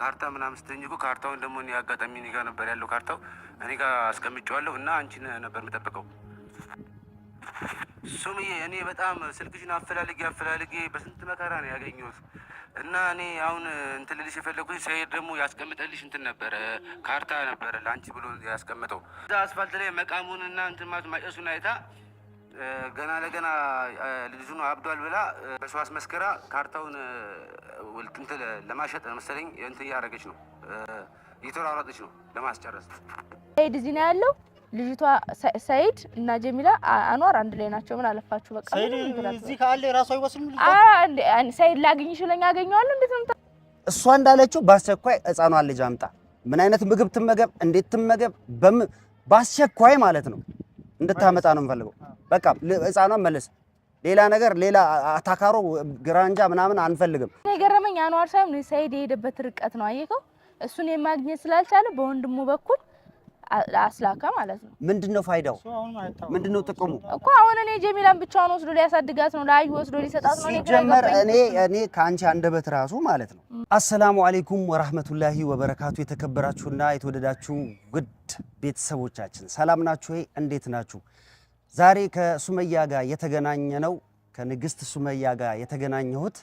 ካርታ ምናምን ስትኝ እኮ ካርታውን ደግሞ እኔ አጋጣሚ እኔ ጋር ነበር ያለው ካርታው እኔ ጋር አስቀምጬዋለሁ እና አንቺን ነበር የምጠብቀው። ሱምዬ እኔ በጣም ስልክሽን አፈላልጌ በስንት መከራ ነው ያገኘሁት እና እኔ አሁን እንትን ልልሽ የፈለጉት ሰይድ ደግሞ ያስቀምጠልሽ እንትን ነበረ ካርታ ነበረ ለአንቺ ብሎ ያስቀምጠው እዛ አስፋልት ላይ መቃሙንና እንትን ማጨሱን አይታ ገና ለገና ልጁን አብዷል ብላ በሰው አስመስከራ ካርታውን እንትን ለማሸጥ መሰለኝ እንትን እያደረገች ነው እየተሯሯጠች ነው ለማስጨረስ። ሰይድ እዚህ ነው ያለው። ልጅቷ ሰይድ እና ጀሚላ አንዋር አንድ ላይ ናቸው። ምን አለፋችሁ በቃ ሰይድ እዚህ ካለ ራሱ አይወስም ልጅ ሰይድ ላግኝሽ ለኛ አገኘዋለሁ። እንዴት ነው እሷ እንዳለችው በአስቸኳይ ህፃኗን ልጅ አምጣ። ምን አይነት ምግብ ትመገብ፣ እንዴት ትመገብ፣ በአስቸኳይ ማለት ነው እንድታመጣ ነው የምፈልገው። በቃ ህፃኗን መልስ። ሌላ ነገር ሌላ አታካሮ ግራንጃ ምናምን አንፈልግም። የገረመኝ አንዋር ሳይሆን ሰይድ የሄደበት ርቀት ነው። አየከው እሱን የማግኘት ስላልቻለ በወንድሙ በኩል አስላካ ማለት ነው። ምንድነው ፋይዳው? ምንድነው ጥቅሙ? እኮ አሁን እኔ ጀሚላን ብቻውን ወስዶ ሊያሳድጋት ነው፣ ለአዩ ወስዶ ሊሰጣት ነው። ሲጀመር እኔ ካንቺ አንደበት ራሱ ማለት ነው። አሰላሙ አለይኩም ወራህመቱላሂ ወበረካቱ። የተከበራችሁና የተወደዳችሁ ውድ ቤተሰቦቻችን ሰላም ናችሁ ወይ? እንዴት ናችሁ? ዛሬ ከሱመያ ጋር የተገናኘ ነው። ከንግስት ሱመያ ጋር የተገናኘሁት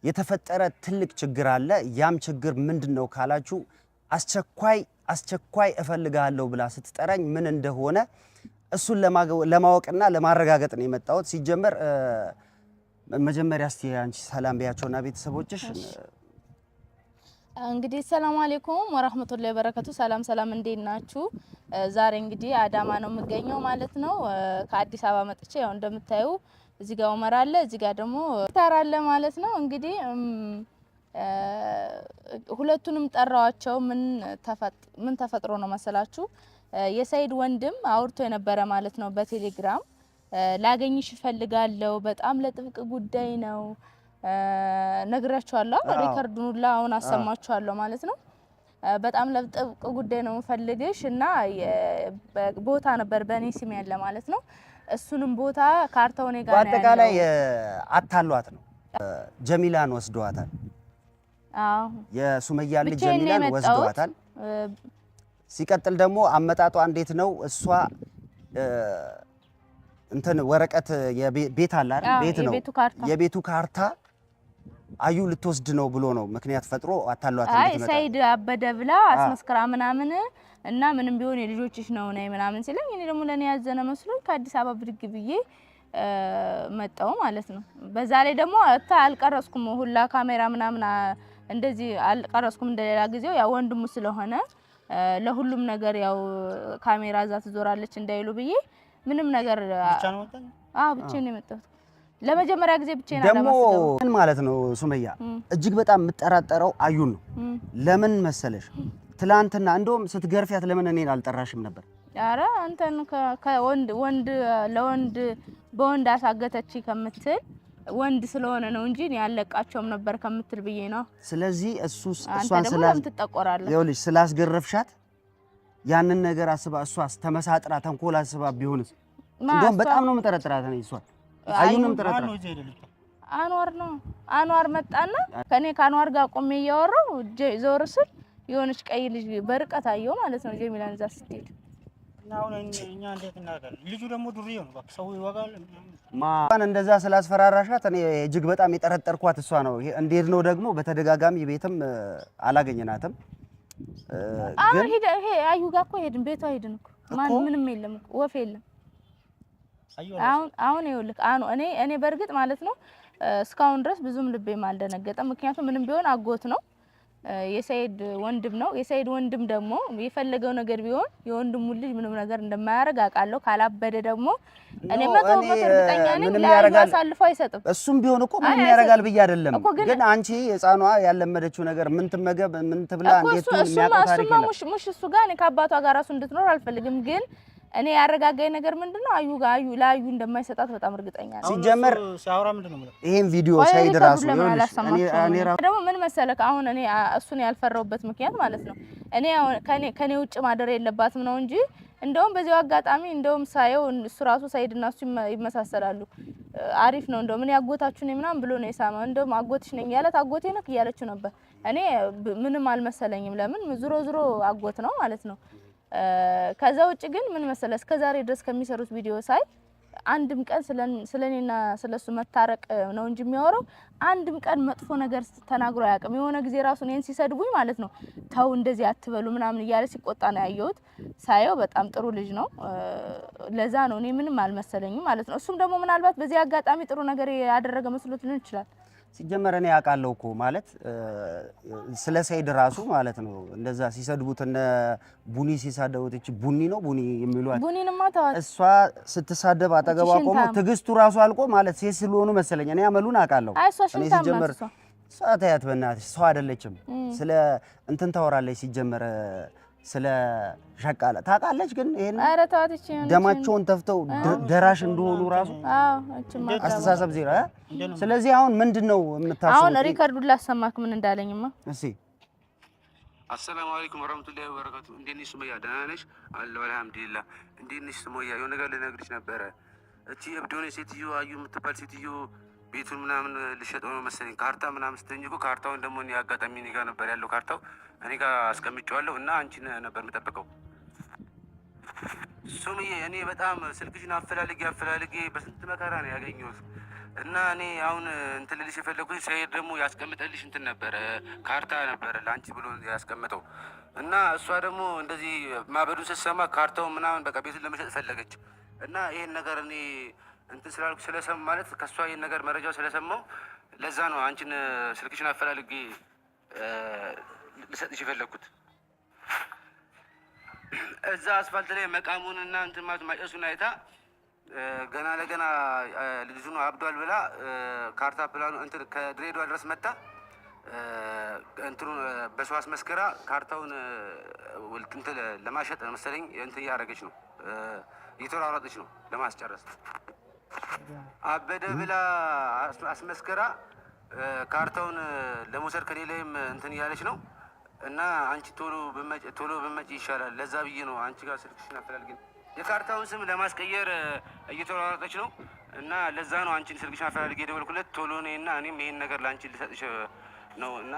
የተፈጠረ ትልቅ ችግር አለ። ያም ችግር ምንድነው ካላችሁ አስቸኳይ እፈልጋለሁ ብላ ስትጠራኝ ምን እንደሆነ እሱን ለማወቅና ለማረጋገጥ ነው የመጣሁት። ሲጀመር መጀመሪያ እስቲ አንቺ ሰላም በያቸውና ቤተሰቦችሽ። እንግዲህ ሰላም አለይኩም ወራህመቱላሂ ወበረካቱ። ሰላም እንዴት ናችሁ? ዛሬ እንግዲህ አዳማ ነው የምገኘው ማለት ነው። ከአዲስ አበባ መጥቼ ያው እንደምታዩ እዚህ ጋር ኡመር አለ፣ እዚህ ጋር ደግሞ ታራ አለ ማለት ነው። እንግዲህ ሁለቱንም ጠራዋቸው። ምን ተፈጥሮ ነው መሰላችሁ? የሰይድ ወንድም አውርቶ የነበረ ማለት ነው በቴሌግራም ላገኝሽ እፈልጋለሁ፣ በጣም ለጥብቅ ጉዳይ ነው ነግራችኋለሁ። ሪከርዱን ሁላ አሁን አሰማችኋለሁ ማለት ነው። በጣም ለጥብቅ ጉዳይ ነው ፈልግሽ እና ቦታ ነበር በእኔ ስም ያለ ማለት ነው። እሱንም ቦታ ካርታው እኔ ጋር ነው። በአጠቃላይ አታሏት ነው ጀሚላን ወስደዋታል። የሱመያ ልጅ ጀሚላን ወስደዋታል። ሲቀጥል ደግሞ አመጣጧ እንዴት ነው? እሷ እንትን ወረቀት የቤት አለ አይደል? ቤት ነው የቤቱ ካርታ አዩ ልትወስድ ነው ብሎ ነው ምክንያት ፈጥሮ አታሏት። አይ ሰይድ አበደ ብላ አስመስክራ ምናምን እና ምንም ቢሆን የልጆችሽ ነው ነይ ምናምን ሲለኝ እኔ ደግሞ ለኔ ያዘነ መስሎኝ ከአዲስ አበባ ብድግ ብዬ መጣው ማለት ነው። በዛ ላይ ደግሞ አልቀረስኩም ሁላ ካሜራ ምናምን እንደዚህ አልቀረስኩም እንደሌላ ጊዜው ያው ወንድሙ ስለሆነ ለሁሉም ነገር ያው ካሜራ እዛ ትዞራለች እንዳይሉ ብዬ ምንም ነገር ብቻዬን ነው የመጣሁት። ለመጀመሪያ ጊዜ ብቻዬን ደግሞ ምን ማለት ነው ሱመያ እጅግ በጣም የምጠራጠረው አዩን ነው። ለምን መሰለሽ ትላንትና እንደውም ስትገርፊያት ለምን እኔን አልጠራሽም ነበር? ኧረ አንተን ከወንድ ለወንድ በወንድ አሳገተች ከምትል ወንድ ስለሆነ ነው እንጂ ያለቃቸውም ነበር ከምትል ብዬ ነው። ስለዚህ እሷን ስላስገረፍሻት ያንን ነገር አስባ እሷስ ተመሳጥራ ተንኮል አስባ ቢሆንስ? እንደውም በጣም ነው የምጠረጥራት ነው እሷን አዩንም ጠረጥራት። አንዋር መጣና ከአንዋር ጋር ቆሜ እያወራሁ ዞር ስል የሆነች ቀይ ልጅ በርቀት አየሁ ማለት ነው ጀሚላን እዛ ስትሄድ። አሁን እኛ እንዴት እናደርጋለን? ልጁ ደግሞ ዱርዬ ነው፣ በቃ ሰው ይወጋል። ማን እንደዛ ስላስፈራራሻት እኔ እጅግ በጣም የጠረጠርኳት እሷ ነው። እንዴት ነው ደግሞ በተደጋጋሚ ቤትም አላገኘናትም። ግን ይሄ አዩ ጋር እኮ ሄድን፣ ቤቷ ሄድን እኮ ማን ምንም የለም እኮ ወፍ የለም። አሁን ይኸውልህ እኔ በርግጥ ማለት ነው እስካሁን ድረስ ብዙም ልቤም አልደነገጠም። ምክንያቱም ምንም ቢሆን አጎት ነው የሰይድ ወንድም ነው። የሰይድ ወንድም ደግሞ የፈለገው ነገር ቢሆን የወንድሙ ልጅ ምንም ነገር እንደማያረግ አውቃለሁ። ካላበደ ደግሞ እኔ መቶ እርግጠኛ ነኝ አሳልፎ አይሰጥም። እሱም ቢሆን እኮ ምንም ያረጋል ብዬ አይደለም። ግን አንቺ ህፃኗ ያለመደችው ነገር ምን ትመገብ ምን ትብላ እንዴት ነው የሚያውቀው ታሪክ ነው። ሙሽ እሱ ጋር እኔ ከአባቷ ጋር ራሱ እንድትኖር አልፈልግም። ግን እኔ ያረጋጋኝ ነገር ምንድነው ለአዩ እንደማይሰጣት በጣም እርግጠኛ ነኝ። ሲጀመር ሲያወራ ምንድነው ማለት ይሄን ቪዲዮ ሳይድ ራሱ እኔ ደግሞ ምን መሰለህ አሁን እኔ እሱን ያልፈራውበት ምክንያት ማለት ነው እኔ ከኔ ውጭ ማደር የለባትም ነው እንጂ እንደውም በዚያው አጋጣሚ እንደውም ሳየው እሱ ራሱ ሰይድና እሱ ይመሳሰላሉ። አሪፍ ነው እንደው ምን ያጎታችሁ ነኝ ምናምን ብሎ ነው የሳመው። እንደውም አጎትሽ ነኝ ያላት አጎቴ ነክ እያለችው ነበር። እኔ ምንም አልመሰለኝም። ለምን ዙሮ አጎት ነው ማለት ነው። ከዛ ውጭ ግን ምን መሰለ እስከዛሬ ድረስ ከሚሰሩት ቪዲዮ ሳይ አንድም ቀን ስለኔና ስለሱ መታረቅ ነው እንጂ የሚያወራው አንድም ቀን መጥፎ ነገር ተናግሮ አያውቅም። የሆነ ጊዜ ራሱ እኔን ሲሰድቡኝ ማለት ነው ተው እንደዚህ አትበሉ ምናምን እያለ ሲቆጣ ነው ያየሁት። ሳየው በጣም ጥሩ ልጅ ነው። ለዛ ነው እኔ ምንም አልመሰለኝም ማለት ነው። እሱም ደግሞ ምናልባት በዚህ አጋጣሚ ጥሩ ነገር ያደረገ መስሎት ሊሆን ይችላል። ሲጀመር እኔ ያውቃለሁ እኮ ማለት ስለ ሰይድ ራሱ ማለት ነው እንደዛ ሲሰድቡት እነ ቡኒ ሲሳደቡት እቺ ቡኒ ነው ቡኒ የሚሏት ቡኒንማ ተዋት። እሷ ስትሳደብ አጠገቧ ቆሞ ትግስቱ ራሱ አልቆ ማለት ሴት ስለሆኑ መሰለኝ እኔ አመሉን አውቃለሁ። እኔ ሲጀመር ሰዓታት በእናትሽ ሰው አይደለችም። ስለ እንትን ታወራለች ሲጀመር ስለ ሸቃላ ታውቃለች። ግን ይሄን አረ ተዋትች ደማቸውን ተፍተው ደራሽ እንደሆኑ ራሱ አስተሳሰብ ዜራ። ስለዚህ አሁን ምንድነው የምታስበው? አሁን ሪከርዱን ላሰማክ ምን እንዳለኝማ። እሺ አሰላሙ አለይኩም ወራህመቱላሂ ወበረካቱ። እንዴት ነሽ ሱመያ? ደህና ነሽ? አለሁ አልሐምዱሊላህ። እንዴት ነሽ ሱመያ? የሆነ ነገር ልነግርሽ ነበረ። እቺ እብዶኔ ሴትዮ አዩ የምትባል ሴትዮ ቤቱን ምናምን ልሸጠው ነው መሰለኝ ካርታ ምናምን ስትኝ እኮ ካርታውን ደግሞ እኔ አጋጣሚ እኔ ጋር ነበር ያለው ካርታው እኔ ጋር አስቀምጬዋለሁ እና አንቺን ነበር የምጠብቀው። ሱምዬ እኔ በጣም ስልክሽን አፈላልጌ በስንት መከራ ነው ያገኘሁት እና እኔ አሁን እንትን ልልሽ የፈለኩት ሰይድ ደግሞ ያስቀምጠልሽ እንትን ነበረ ካርታ ነበረ ለአንቺ ብሎ ያስቀምጠው እና እሷ ደግሞ እንደዚህ ማበዱን ስትሰማ ካርታውን ምናምን በቃ ቤቱን ለመሸጥ ፈለገች እና ይሄን ነገር እኔ እንትን ስላልኩ ስለሰማ ማለት ከሷ ይሄን ነገር መረጃው ስለሰማው ለዛ ነው አንቺን ስልክሽን አፈላልጌ ልሰጥሽ የፈለኩት። እዛ አስፋልት ላይ መቃሙንና እንትን ማለት ማጨሱን አይታ ገና ለገና ልጁ ነው አብዷል ብላ ካርታ ፕላኑ እንትን ከድሬዳዋ ድረስ መጣ እንትኑ በሰው አስመስከራ ካርታውን እንትን ለማሸጥ መሰለኝ እንትን እያደረገች ነው እየተሯሯጠች ነው ለማስጨረስ አበደ ብላ አስመስከራ ካርታውን ለመውሰድ ከኔ ላይም እንትን እያለች ነው እና አንቺ ቶሎ ብመጪ ይሻላል። ለዛ ብዬ ነው አንቺ ጋር ስልክሽን አፈላልገን የካርታውን ስም ለማስቀየር እየተሯሯጠች ነው እና ለዛ ነው አንቺን ስልክሽን አፈላልገ የደወልኩለት ቶሎ ነይና እኔም ይሄን ነገር ለአንቺ ልሰጥሽ ነው እና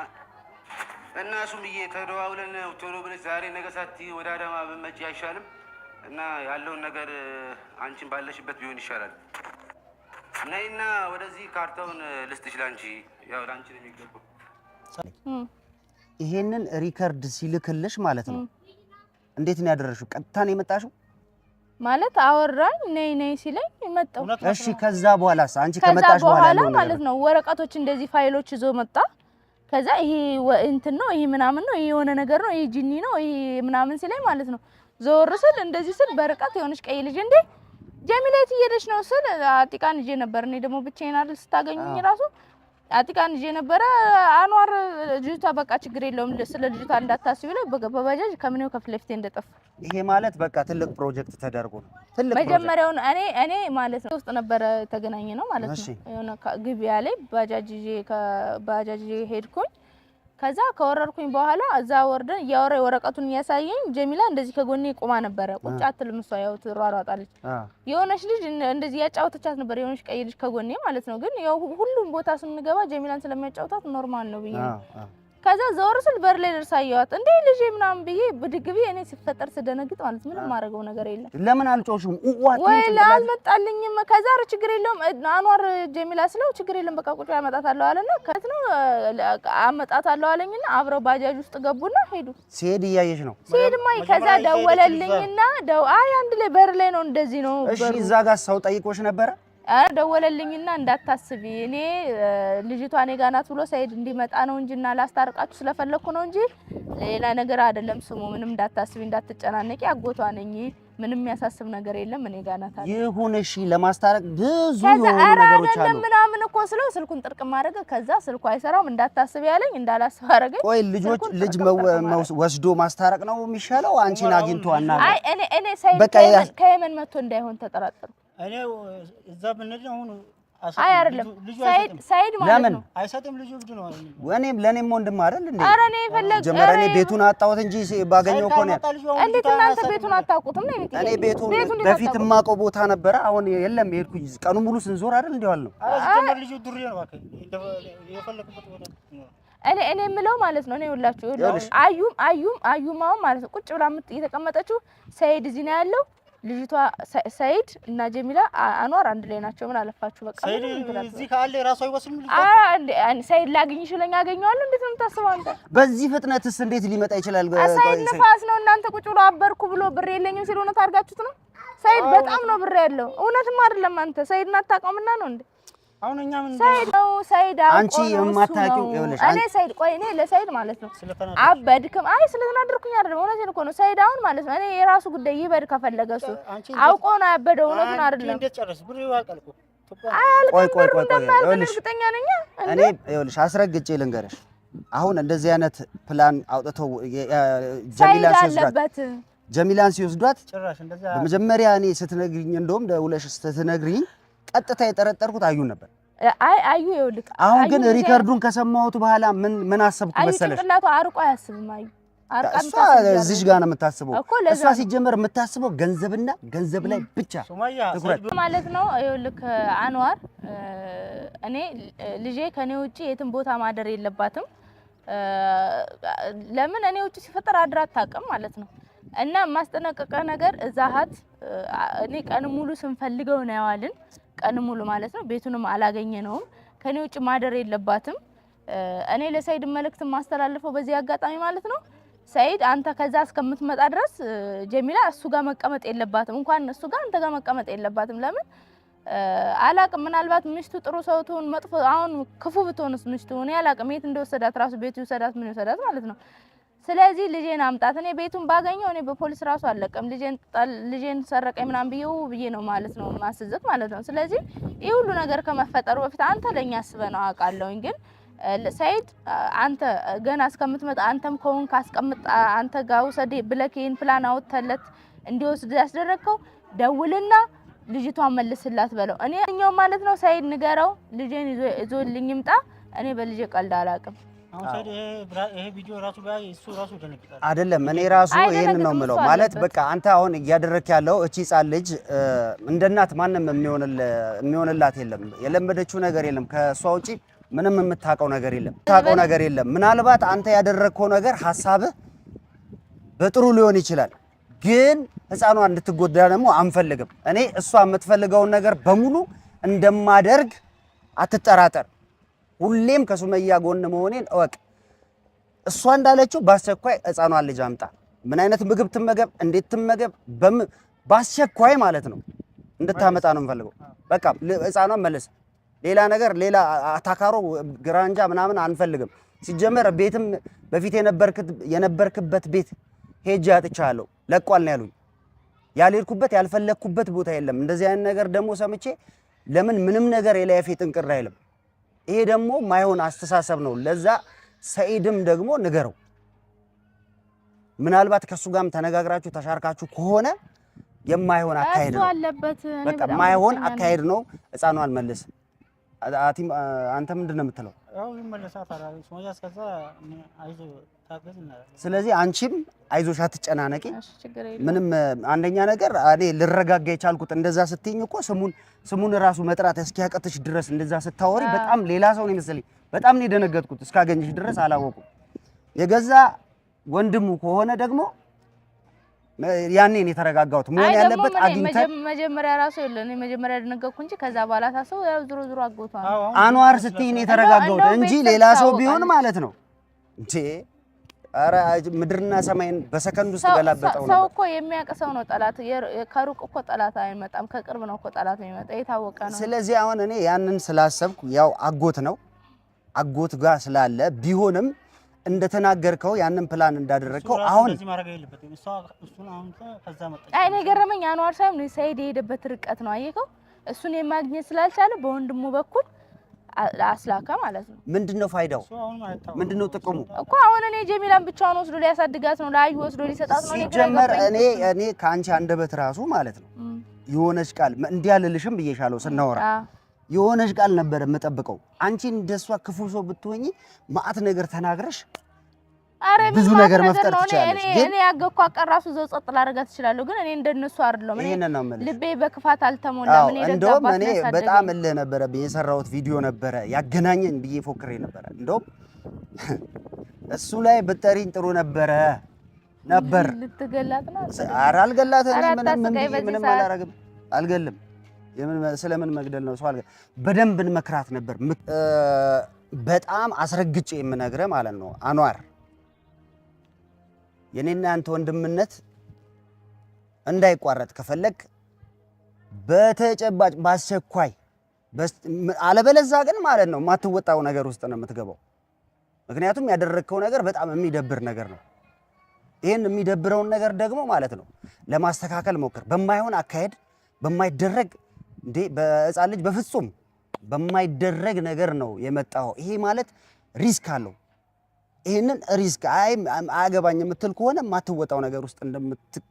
እሱም ብዬ ተደዋውለን ቶሎ ብለሽ ዛሬ ነገ ሳትይ ወደ አዳማ ብመጪ አይሻልም? እና ያለውን ነገር አንቺን ባለሽበት ቢሆን ይሻላል። ነይና ወደዚህ ካርታውን ልስጥሽ ላንቺ ያው ላንቺ ነው የሚገባው። ይሄንን ሪከርድ ሲልክልሽ ማለት ነው እንዴት ነው ያደረሽው? ቀጥታ ነው የመጣሽው ማለት አወራኝ ነይ ሲለኝ መጣው። እሺ ከዛ በኋላስ አንቺ ከመጣሽ በኋላ ማለት ነው ወረቀቶች እንደዚህ ፋይሎች ይዞ መጣ። ከዛ ይሄ እንትን ነው ይሄ ምናምን ነው ይሄ የሆነ ነገር ነው ይሄ ጂኒ ነው ይሄ ምናምን ሲለኝ ማለት ነው ዞር ስል እንደዚህ ስል በርቀት የሆነች ቀይ ልጅ እንዴ ጀሚላት እየሄደች ነው ስል አጥቃን ይዤ ነበር። እኔ ደግሞ ብቻዬን አይደል ስታገኙኝ ራሱ አጥቃን ይዤ ነበር። አንዋር ልጅቷ በቃ ችግር የለውም ስለ ልጅቷ እንዳታስቢ ብለው በባጃጅ ከምኔው ከፍለፍቴ እንደጠፋ። ይሄ ማለት በቃ ትልቅ ፕሮጀክት ተደርጎ ነው ትልቅ መጀመሪያውን እኔ ማለት ነው ውስጥ ነበር ተገናኘ ነው ማለት ነው የሆነ ግቢያ ላይ ባጃጅ ሄድኩኝ። ከዛ ከወረርኩኝ በኋላ እዛ ወርደን ያወረ ወረቀቱን ያሳየኝ ጀሚላ እንደዚህ ከጎኔ ቆማ ነበር። ቁጭ አትልም እሷ ያው ትሯሯጣለች። የሆነች ልጅ እንደዚህ ያጫውተቻት ነበር የሆነች ቀይ ልጅ ከጎኔ ማለት ነው። ግን ያው ሁሉም ቦታ ስንገባ ጀሚላን ስለሚያጫውታት ኖርማል ነው ብዬ ከዛ ዘወር ስል በር ላይ ደርሳየዋት እንዴ ልጅ ምናምን ብዬ ብድግ ብዬ እኔ ሲፈጠር ስደነግጥ ማለት ምንም ማረገው ነገር የለም። ለምን አልጮሽም? ኡዋት ወይ አልመጣልኝም። ከዛ ችግር የለውም አንዋር ጀሚላ ስለው ችግር የለም በቃ ቁጭ አመጣታለሁ አለና ከት ነው አመጣታለሁ አለኝና አብረው ባጃጅ ውስጥ ገቡና ሄዱ። ሲሄድ እያየሽ ነው? ሲሄድማ ከዛ ደወለልኝና አይ አንድ ላይ በር ላይ ነው እንደዚህ ነው። እሺ እዛ ጋር ሰው ጠይቆሽ ነበረ? ደወለልኝና እንዳታስቢ እኔ ልጅቷ እኔ ጋር ናት ብሎ ሰይድ እንዲመጣ ነው እንጂና ላስታርቃችሁ ስለፈለኩ ነው እንጂ ሌላ ነገር አይደለም። ስሙ ምንም እንዳታስቢ እንዳትጨናነቂ አጎቷ ነኝ ምንም ያሳስብ ነገር የለም እኔ ጋር ናት። ይሁን እሺ ለማስታረቅ ብዙ የሆኑ ነገሮች አሉ ምናምን እኮ ስለው ስልኩን ጥርቅም አደረገ። ከዛ ስልኩ አይሰራም እንዳታስቢ ያለኝ እንዳላስብ አደረገኝ። ቆይ ልጅ ወስዶ ማስታረቅ ነው የሚሻለው አንቺን አግኝቶ አናገር። አይ እኔ ሰይድ ከየመን መጥቶ እንዳይሆን ተጠራጠርኩ። እኔ እዛ ብንል አሁን አይ አይደለም ሰይድ ማለት ነው አይሰጥም። ልጁ እብድ ነው። ለኔም ወንድም አይደል እንዴ? ኧረ እኔ ፈለግ ጀመረኔ ቤቱን አጣሁት እንጂ ባገኘው እኮ ነው። እንዴት እናንተ ቤቱን አታውቁትም ነው? እኔ ቤቱን በፊት የማውቀው ቦታ ነበረ። አሁን የለም ሄድኩኝ። ቀኑ ሙሉ ስንዞር አይደል እንዴ ዋል ነው። ኧረ ጀመር ልጁ ዱር ነው ባከኝ። የፈለክበት ቦታ እኔ የምለው ማለት ነው። እኔ ሁላችሁ አዩማው ማለት ነው ቁጭ ብላ እየተቀመጠችው ሰይድ እዚህ ነው ያለው። ልጅቷ ሰይድ እና ጀሚላ አንዋር አንድ ላይ ናቸው። ምን አለፋችሁ በቃ ሰይድ እዚህ ካለ ራሱ አይወስንም። ሰይድ ላግኝሽ ለኛ አገኘዋለሁ። እንዴት ነው የምታስበው አንተ? በዚህ ፍጥነትስ እንዴት ሊመጣ ይችላል? ሰይድ ንፋስ ነው። እናንተ ቁጭ ብሎ አበርኩ ብሎ ብር የለኝም ሲል እውነት አድርጋችሁት ነው? ሰይድ በጣም ነው ብር ያለው። እውነትም አይደለም። አንተ ሰይድን አታውቀውምና ነው እንዴ? አሁን እኛ ምን ሰይድ አንቺ የማታውቂው ይኸውልሽ፣ እኔ ሰይድ ቆይ እኔ ለሰይድ ማለት ነው አበድክም። አይ ስለተናደርኩኝ አይደለም፣ እውነቴን እኮ ነው። ሰይድ አሁን ማለት ነው እኔ የራሱ ጉዳይ ይበድ ከፈለገ እሱ አውቆ ነው ያበደው። እውነቱን አይደለም። እንዴት ጨርስ ብር ይዋልቀል እኮ ቆይ ይኸውልሽ፣ እኔ ይኸውልሽ አስረግጬ ልንገርሽ። አሁን እንደዚህ አይነት ፕላን አውጥተው ጀሚላን ሲወስዷት በመጀመሪያ እኔ ስትነግሪኝ እንደውም ደውለሽ ስትነግሪኝ ቀጥታ የጠረጠርኩት አዩን ነበር። አዩ ይኸውልህ፣ አሁን ግን ሪከርዱን ከሰማሁት በኋላ ምን አሰብኩ መሰለሽ? ጭንቅላቱ አርቆ አያስብም። አዩ እሷ እዚህ ጋር ነው የምታስበው። እሷ ሲጀመር የምታስበው ገንዘብና ገንዘብ ላይ ብቻ ትኩረት ማለት ነው። ይኸውልህ አንዋር፣ እኔ ልጄ ከኔ ውጪ የትም ቦታ ማደር የለባትም። ለምን እኔ ውጪ ሲፈጠር አድራ አታውቅም ማለት ነው። እና ማስጠነቀቀ ነገር እዛሃት እኔ ቀን ሙሉ ስንፈልገው ነው ያዋልን። ቀን ሙሉ ማለት ነው። ቤቱንም አላገኘነውም። ከኔ ውጭ ማደር የለባትም። እኔ ለሰይድ መልእክት ማስተላልፈው በዚህ አጋጣሚ ማለት ነው። ሰይድ አንተ ከዛ እስከምትመጣ ድረስ ጀሚላ እሱ ጋር መቀመጥ የለባትም። እንኳን እሱ ጋር አንተ ጋር መቀመጥ የለባትም። ለምን አላቅም። ምናልባት ምሽቱ ጥሩ ሰው ትሁን መጥፎ፣ አሁን ክፉ ብትሆንስ ምሽቱ እኔ አላቅም። የት እንደወሰዳት ራሱ ቤቱ ይወሰዳት ምን ይወሰዳት ማለት ነው። ስለዚህ ልጄን አምጣት። እኔ ቤቱን ባገኘው እኔ በፖሊስ ራሱ አለቀም። ልጄን ሰረቀኝ ምናምን ብዬ ነው ማለት ነው ማስዘት ማለት ነው። ስለዚህ ይህ ሁሉ ነገር ከመፈጠሩ በፊት አንተ ለኛ አስበህ ነው አውቃለሁኝ። ግን ሰይድ አንተ ገና እስከምትመጣ አንተም ከሆን ካስቀምጥ አንተ ጋር ውሰድ ብለህ ይሄን ፕላን አውጥተለት እንዲወስድ ያስደረግከው ደውልና ልጅቷን መልስላት በለው። እኔ እኛው ማለት ነው ሰይድ ንገረው ልጄን ይዞልኝ ይምጣ። እኔ በልጄ ቀልድ አላውቅም። አሁን ሰይድ ይሄ ቪዲዮ ራሱ ጋር እሱ ራሱ ደነግጣል አይደለም። እኔ ራሱ ይሄን ነው የምለው ማለት በቃ አንተ አሁን እያደረክ ያለው እቺ ጻል ልጅ እንደ እናት ማንም የሚሆንላት የለም። የለመደችው ነገር የለም። ከሷ ውጪ ምንም የምታውቀው ነገር የለም። ምናልባት አንተ ያደረከው ነገር ሐሳብህ በጥሩ ሊሆን ይችላል፣ ግን ህፃኗ እንድትጎዳ ደግሞ አንፈልግም። እኔ እሷ የምትፈልገውን ነገር በሙሉ እንደማደርግ አትጠራጠር። ሁሌም ከሱመያ ጎን መሆኔን እወቅ። እሷ እንዳለችው በአስቸኳይ ህፃኗን ልጅ አምጣ። ምን አይነት ምግብ ትመገብ፣ እንዴት ትመገብ፣ በአስቸኳይ ማለት ነው እንድታመጣ ነው የምፈልገው። በቃ ህፃኗን መልስ። ሌላ ነገር ሌላ አታካሮ ግራንጃ ምናምን አንፈልግም። ሲጀመር ቤትም በፊት የነበርክበት ቤት ሄጄ አጥቻለሁ። ለቋል ነው ያሉኝ። ያልሄድኩበት ያልፈለግኩበት ቦታ የለም። እንደዚህ አይነት ነገር ደግሞ ሰምቼ ለምን ምንም ነገር የላይፌ ጥንቅር አይልም። ይሄ ደግሞ ማይሆን አስተሳሰብ ነው። ለዛ ሰኢድም ደግሞ ንገረው። ምናልባት ከሱ ጋርም ተነጋግራችሁ ተሻርካችሁ ከሆነ የማይሆን አካሄድ ነው። በቃ ማይሆን አካሄድ ነው። ህፃኗን መልስ። አንተ ምንድን ነው የምትለው? ስለዚህ አንቺም አይዞሽ አትጨናነቂ። ምንም አንደኛ ነገር እኔ ልረጋጋ የቻልኩት እንደዛ ስትይኝ እኮ ስሙን ራሱ መጥራት እስኪያቀትሽ ድረስ እንደዛ ስታወሪ በጣም ሌላ ሰው ነው መሰለኝ። በጣም ነው የደነገጥኩት። እስካገኝሽ ድረስ አላወቁም። የገዛ ወንድሙ ከሆነ ደግሞ ያኔ ነው የተረጋጋሁት። መሆን ያለበት አግኝተን መጀመሪያ ራሱ የለኝ መጀመሪያ ደነገጥኩ እንጂ ከዛ በኋላ ታሰው ያው ዙሮ አጎቷ አንዋር ስትይ ነው የተረጋጋሁት እንጂ ሌላ ሰው ቢሆን ማለት ነው እንዴ አረ ምድርና ሰማይን በሰከንድ ውስጥ ገላበጠው ነው። ሰው እኮ የሚያቀሰው ነው ጠላት። ከሩቅ እኮ ጠላት አይመጣም፣ ከቅርብ ነው እኮ ጠላት የሚመጣ የታወቀ ነው። ስለዚህ አሁን እኔ ያንን ስላሰብኩ ያው አጎት ነው አጎት ጋር ስላለ ቢሆንም እንደተናገርከው ያንን ፕላን እንዳደረከው አሁን እንደዚህ ማድረግ የለበትም። እሱን አሁን ከዛ መጣ። አይ ነገረመኝ። አንዋር ሳይም ነው ሰይድ የሄደበት ርቀት ነው አየከው። እሱን የማግኘት ስላልቻለ በወንድሙ በኩል አስላካ ማለት ነው። ምንድነው ፋይዳው? ምንድነው ጥቅሙ? እኮ አሁን እኔ ጀሚላን ብቻውን ወስዶ ሊያሳድጋት ነው፣ ለአዩ ወስዶ ሊሰጣት ነው። ሲጀመር እኔ ከአንቺ አንደበት ራሱ ማለት ነው የሆነች ቃል እንዲህ አልልሽም ብዬሻለሁ ስናወራ። የሆነሽ ቃል ነበር የምጠብቀው። አንቺ እንደሷ ክፉ ሰው ብትሆኚ ማአት ነገር ተናግረሽ ብዙ ነገር መፍጠር ትችላለሽ። ግን እኔ ያገኳ ቀራሱ ዘው ጸጥ ላደርጋት እችላለሁ። ግን እኔ እንደነሱ አይደለም። እኔ ልቤ በክፋት አልተሞላም። እኔ እንደውም እኔ በጣም እልህ ነበረብኝ። የሰራሁት ቪዲዮ ነበረ ያገናኘን ብዬ ፎክሬ ነበረ። እንደውም እሱ ላይ ብትጠሪኝ ጥሩ ነበረ ነበር። ልትገላት ነው? ኧረ አልገላትም። ምንም አላረግም። አልገልም። ስለምን መግደል ነው? ሰው በደንብ እንመክራት ነበር። በጣም አስረግጬ የምነግርህ ማለት ነው አንዋር፣ የኔና አንተ ወንድምነት እንዳይቋረጥ ከፈለክ በተጨባጭ ባስቸኳይ አለበለዚያ ግን ማለት ነው ማትወጣው ነገር ውስጥ ነው የምትገባው። ምክንያቱም ያደረግከው ነገር በጣም የሚደብር ነገር ነው። ይሄን የሚደብረውን ነገር ደግሞ ማለት ነው ለማስተካከል ሞክር። በማይሆን አካሄድ በማይደረግ እንዴ በሕፃን ልጅ በፍጹም በማይደረግ ነገር ነው የመጣው። ይሄ ማለት ሪስክ አለው። ይሄንን ሪስክ አያገባኝ የምትል ከሆነ ማትወጣው ነገር ውስጥ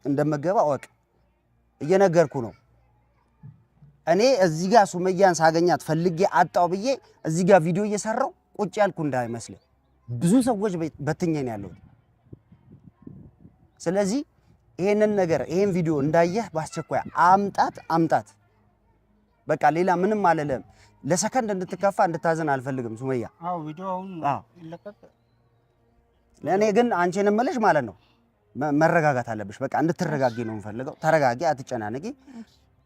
እንደምትገባ አወቅ። እየነገርኩ ነው። እኔ እዚህ ጋር ሱመያን ሳገኛት ፈልጌ አጣው ብዬ እዚህ ጋር ቪዲዮ እየሰራው ቁጭ ያልኩ እንዳይመስል ብዙ ሰዎች በትኘን ያለው። ስለዚህ ይሄንን ነገር ይሄን ቪዲዮ እንዳየህ ባስቸኳይ አምጣት። በቃ ሌላ ምንም አለለም። ለሰከንድ እንድትከፋ እንድታዘን አልፈልግም ሱመያ። አዎ ቪዲዮውን ይለቀቅ። ለኔ ግን አንቺን እምልሽ ማለት ነው መረጋጋት አለብሽ። በቃ እንድትረጋጊ ነው የምፈልገው። ተረጋጊ፣ አትጨናነቂ።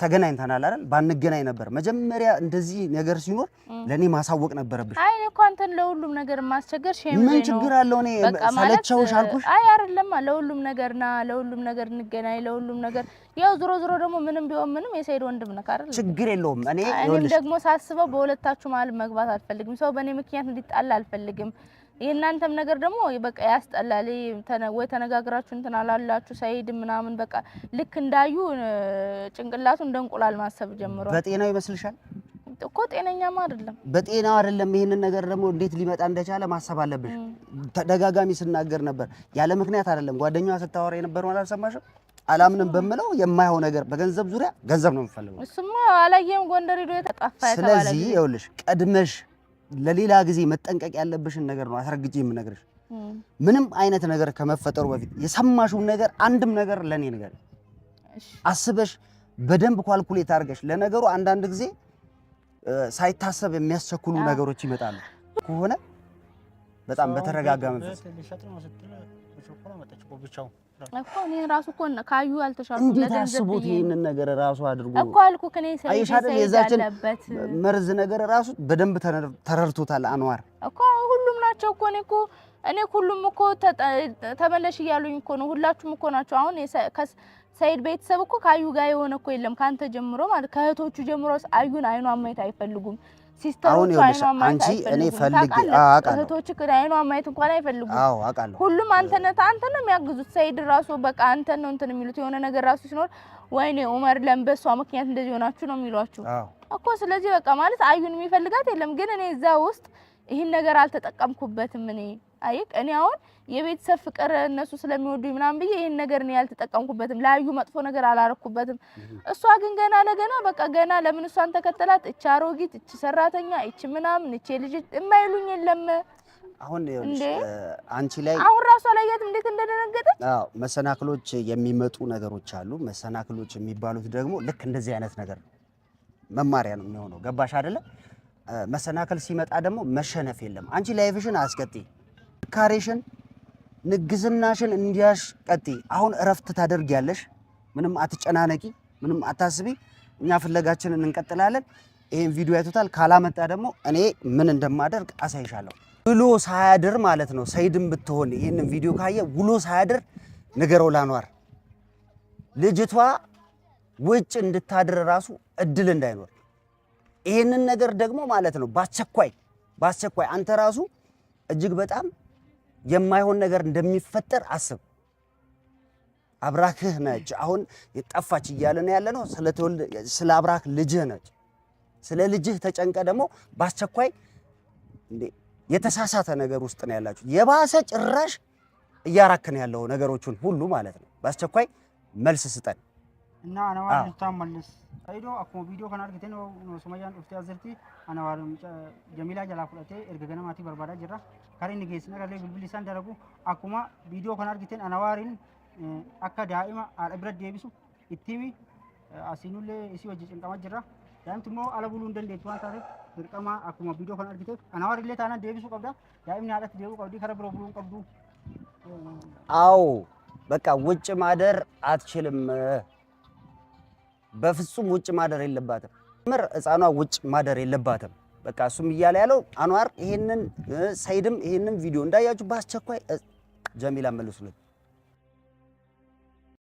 ተገናኝተናል አይደል? ባንገናኝ ነበር መጀመሪያ እንደዚህ ነገር ሲኖር ለኔ ማሳወቅ ነበረብሽ። አይ እኮ አንተን ለሁሉም ነገር ማስቸገር ሼም ነው። ምን ችግር አለው? እኔ ሰለቸውሽ አልኩሽ። አይ አይደለም፣ ለሁሉም ነገርና ለሁሉም ነገር እንገናኝ፣ ለሁሉም ነገር ያው ዞሮ ደግሞ ምንም ቢሆን ምንም የሰይድ ወንድም ነህ አይደል? ችግር የለውም። እኔም ደግሞ ሳስበው በሁለታችሁ መሀል መግባት አልፈልግም። ሰው በእኔ ምክንያት እንዲጣላ አልፈልግም። የእናንተም ነገር ደግሞ በቃ ያስጠላል። ወይ ተነጋግራችሁ እንትን አላላችሁ ሰይድ ምናምን በቃ ልክ እንዳዩ ጭንቅላቱ እንደ እንቁላል ማሰብ ጀምሯል። በጤናው ይመስልሻል እኮ? ጤነኛማ አይደለም። በጤናው አይደለም። ይሄንን ነገር ደግሞ እንዴት ሊመጣ እንደቻለ ማሰብ አለብሽ። ተደጋጋሚ ስናገር ነበር። ያለ ምክንያት አይደለም። ጓደኛዋ ስታወራ የነበረው አልሰማሽም? አላምንም በመለው የማይሆን ነገር በገንዘብ ዙሪያ ገንዘብ ነው የምፈልገው። እሱማ አላየም። ጎንደር ሄዶ የተጣፋ የተባለ። ስለዚህ ይኸውልሽ ቀድመሽ ለሌላ ጊዜ መጠንቀቅ ያለብሽን ነገር ነው አስረግጬ የምነግርሽ። ምንም አይነት ነገር ከመፈጠሩ በፊት የሰማሽው ነገር አንድም ነገር ለኔ ነገር አስበሽ በደንብ ኳልኩሌት አድርገሽ። ለነገሩ አንዳንድ ጊዜ ሳይታሰብ የሚያስቸኩሉ ነገሮች ይመጣሉ ከሆነ በጣም በተረጋጋ መንፈስ እኮ እኔ ራሱ እኮ ካዩ አልተሻልኩም። እንዴት አስቦት ይሄንን ነገር ራሱ አድርጎ እኮ አልኩ ከኔ ሰይድ ያለበት መርዝ ነገር ራሱ በደንብ ተረድቶታል አንዋር እኮ። ሁሉም ናቸው እኮ እኔ ሁሉም እኮ ተመለሽ እያሉኝ እኮ ነው። ሁላችሁም እኮ ናቸው። አሁን ሰይድ ቤተሰብ እኮ ካዩ ጋር የሆነ እኮ የለም። ካንተ ጀምሮ ማለት ከእህቶቹ ጀምሮ አዩን አይኗን ማየት አይፈልጉም። ሲስተሮቹ አይኗን ማየት አይፈልጉም። እኔ ፈልጌ አውቃለሁ። እህቶቹ አይኗን ማየት እንኳን አይፈልጉም። አዎ አውቃለሁ። ሁሉም አንተ ነው የሚያግዙት። ሰይድ ራሱ በቃ አንተ ነው እንትን የሚሉት። የሆነ ነገር ራሱ ሲኖር ወይኔ ኡመር ለምበሷ ምክንያት እንደዚህ ሆናችሁ ነው የሚሏችሁ እኮ። ስለዚህ በቃ ማለት አዩን የሚፈልጋት የለም። ግን እኔ እዛ ውስጥ ይሄን ነገር አልተጠቀምኩበትም። እኔ አሁን የቤተሰብ ፍቅር እነሱ ስለሚወዱኝ ምናምን ብዬ ይሄን ነገር እኔ ያልተጠቀምኩበትም። ላዩ መጥፎ ነገር አላረኩበትም። እሷ ግን ገና ለገና በቃ ገና ለምን እሷን ተከተላት? እቺ አሮጊት፣ እቺ ሰራተኛ፣ እቺ ምናምን፣ እቺ ልጅ የማይሉኝ የለም። አሁን አንቺ ላይ አሁን ራሷ ላይ እንዴት እንደደነገጠች። አዎ መሰናክሎች የሚመጡ ነገሮች አሉ። መሰናክሎች የሚባሉት ደግሞ ልክ እንደዚህ አይነት ነገር ነው። መማሪያ ነው የሚሆነው። ገባሽ አይደለ? መሰናክል ሲመጣ ደግሞ መሸነፍ የለም። አንቺ ላይፍሽን አስቀጥይ፣ ካሬሽን ንግስናሽን እንዲያስቀጥ። አሁን እረፍት ታደርጊያለሽ። ምንም አትጨናነቂ፣ ምንም አታስቢ። እኛ ፍለጋችንን እንቀጥላለን። ይሄን ቪዲዮ አይቶታል። ካላመጣ ደግሞ እኔ ምን እንደማደርግ አሳይሻለሁ። ውሎ ሳያድር ማለት ነው። ሰይድም ብትሆን ይሄንን ቪዲዮ ካየ ውሎ ሳያድር ንገረው ላንዋር፣ ልጅቷ ውጭ እንድታድር ራሱ እድል እንዳይኖር። ይሄንን ነገር ደግሞ ማለት ነው በአስቸኳይ አንተ ራሱ እጅግ በጣም የማይሆን ነገር እንደሚፈጠር አስብ። አብራክህ ነች አሁን የጠፋች እያለን ያለ ነው። ስለ አብራክ ልጅህ ነች። ስለ ልጅህ ተጨንቀ ደግሞ በአስቸኳይ የተሳሳተ ነገር ውስጥ ነው ያላችሁ። የባሰ ጭራሽ እያራክን ያለው ነገሮችን ሁሉ ማለት ነው። በአስቸኳይ መልስ ስጠን። እና አናዋር ልታመልስ አይዶ አኮ ቪዲዮ ካን አርግቴ ነው ሱመያን ኡፍቲ አዘርቲ አናዋር ጀሚላ ጀላ ፍለቴ እርገገነማቲ በርባዳ ጅራ ካሪን ጌስና ጋር ቢልቢሊሳን ደረጉ አኩማ ቪዲዮ ካን አርግቴን አናዋሪን አካ ዳኢማ አልብረድ ዴቢሱ ኢቲሚ አሲኑሌ እሲ ወጅ ጭንቀማ ጅራ ዳምትሞ አለቡሉ እንደንዴት ዋን ታሪክ ድርቀማ አኩማ ቪዲዮ ካን አርግቴ አናዋር ኢሌ ታና ዴቢሱ ቀብዳ ዳኢምና አለት ዴቡ ቀብዲ ከረብሮ ብሉ ቀብዱ አው በቃ ውጭ ማደር አትችልም። በፍጹም ውጭ ማደር የለባትም። ምር ህፃኗ ውጭ ማደር የለባትም። በቃ እሱም እያለ ያለው አንዋር ይሄንን ሰይድም ይሄንን ቪዲዮ እንዳያችሁ በአስቸኳይ ጀሚላ መልሱለት።